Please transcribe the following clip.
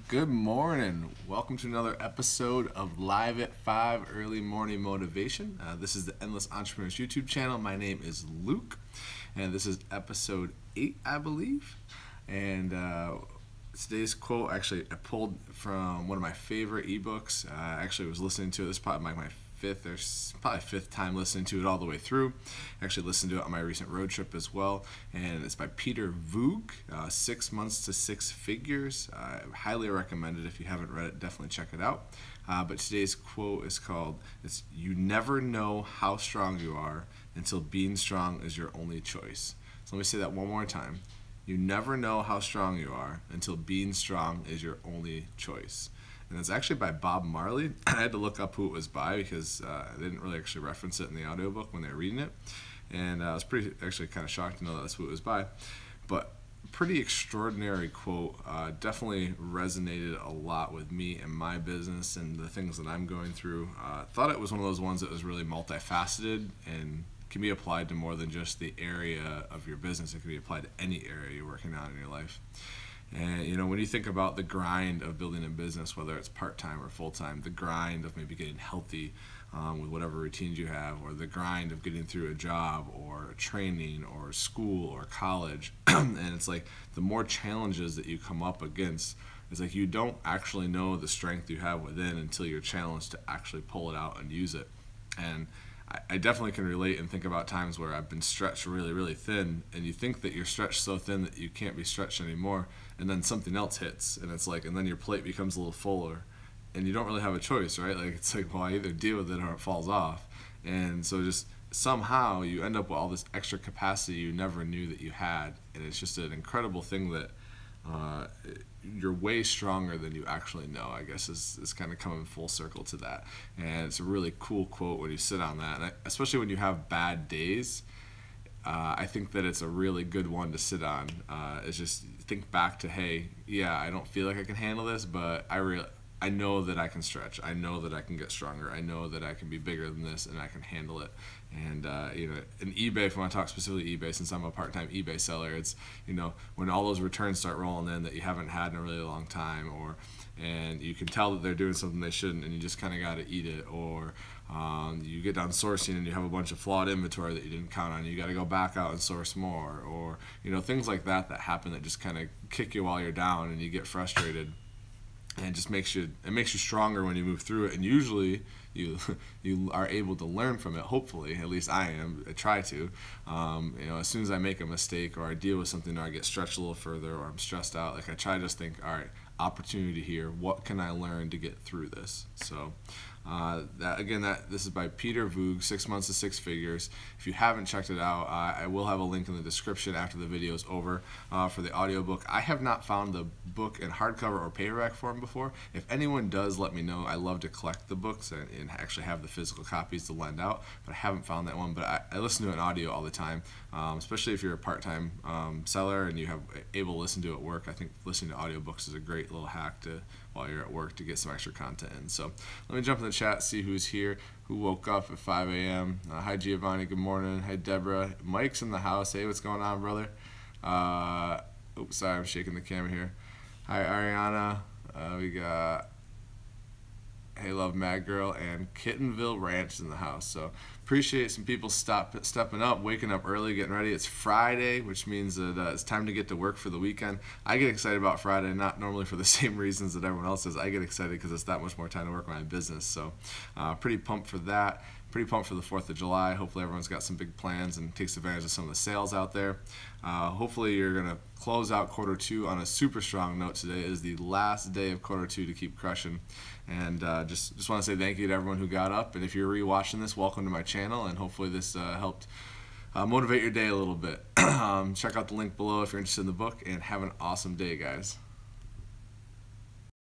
Good morning. Welcome to another episode of Live at 5 Early Morning Motivation. This is the Endless Entrepreneurs YouTube channel. My name is Luke, and this is episode 8, I believe. And today's quote, actually, I pulled from one of my favorite ebooks. I actually was listening to it. This is probably my fifth time listening to it all the way through. I actually listened to it on my recent road trip as well, and it's by Peter Voogd, 6 Months to Six Figures. I highly recommend it. If you haven't read it, definitely check it out. But today's quote is called, "You never know how strong you are until being strong is your only choice." So let me say that one more time. You never know how strong you are until being strong is your only choice. And it's actually by Bob Marley. I had to look up who it was by because they didn't really actually reference it in the audiobook when they were reading it. And I was actually kind of shocked to know that's who it was by. But pretty extraordinary quote. Definitely resonated a lot with me and my business and the things that I'm going through. Thought it was one of those ones that was really multifaceted and can be applied to more than just the area of your business. It can be applied to any area you're working on in your life. And you know, when you think about the grind of building a business, whether it's part-time or full-time, the grind of maybe getting healthy with whatever routines you have, or the grind of getting through a job or training or school or college, and it's like the more challenges that you come up against, it's like you don't actually know the strength you have within until you're challenged to actually pull it out and use it. And I definitely can relate and think about times where I've been stretched really, really thin, and you think that you're stretched so thin that you can't be stretched anymore, and then something else hits, and it's like, and then your plate becomes a little fuller, and you don't really have a choice, right? Like, it's like, well, I either deal with it or it falls off. And so just somehow you end up with all this extra capacity you never knew that you had, and it's just an incredible thing that you're way stronger than you actually know, I guess, is kind of coming full circle to that. And it's a really cool quote when you sit on that, and especially when you have bad days. I think that it's a really good one to sit on. It's just think back to, hey, yeah, I don't feel like I can handle this, but I know that I can stretch. I know that I can get stronger. I know that I can be bigger than this, and I can handle it. And you know, in eBay, if I want to talk specifically eBay, since I'm a part-time eBay seller, it's, you know, when all those returns start rolling in that you haven't had in a really long time, and you can tell that they're doing something they shouldn't, and you just kind of got to eat it, or you get down sourcing and you have a bunch of flawed inventory that you didn't count on. You got to go back out and source more, or you know, things like that happen that just kind of kick you while you're down, and you get frustrated. And it just makes you stronger when you move through it, and usually you are able to learn from it. Hopefully, at least I am. I try to. You know, as soon as I make a mistake or I deal with something, or I get stretched a little further, or I'm stressed out, like I try to just think, all right, opportunity here. What can I learn to get through this? So. This is by Peter Voogd, 6 Months to Six Figures. If you haven't checked it out, I will have a link in the description after the video is over for the audiobook. I have not found the book in hardcover or paperback form before. If anyone does, let me know. I love to collect the books and actually have the physical copies to lend out, but I haven't found that one. But I listen to an audio all the time, especially if you're a part-time seller and you have able to listen to it at work. I think listening to audiobooks is a great little hack while you're at work to get some extra content in. So let me jump in the chat, see who's here, who woke up at 5 a.m. Hi Giovanni, good morning. Hi Deborah. Mike's in the house. Hey, what's going on, brother? Oops, sorry, I'm shaking the camera here. Hi Ariana. We got Hey Love Mad Girl and Kittenville Ranch in the house. So appreciate some people stepping up, waking up early, getting ready. It's Friday, which means that it's time to get to work for the weekend. I get excited about Friday, not normally for the same reasons that everyone else does. I get excited because it's that much more time to work on my business. So pretty pumped for that. Pretty pumped for the 4th of July. Hopefully everyone's got some big plans and takes advantage of some of the sales out there. Hopefully you're going to close out Q2 on a super strong note today. It is the last day of Q2 to keep crushing. And just want to say thank you to everyone who got up. And if you're rewatching this, welcome to my channel. And hopefully this helped motivate your day a little bit. Check out the link below if you're interested in the book. And have an awesome day, guys.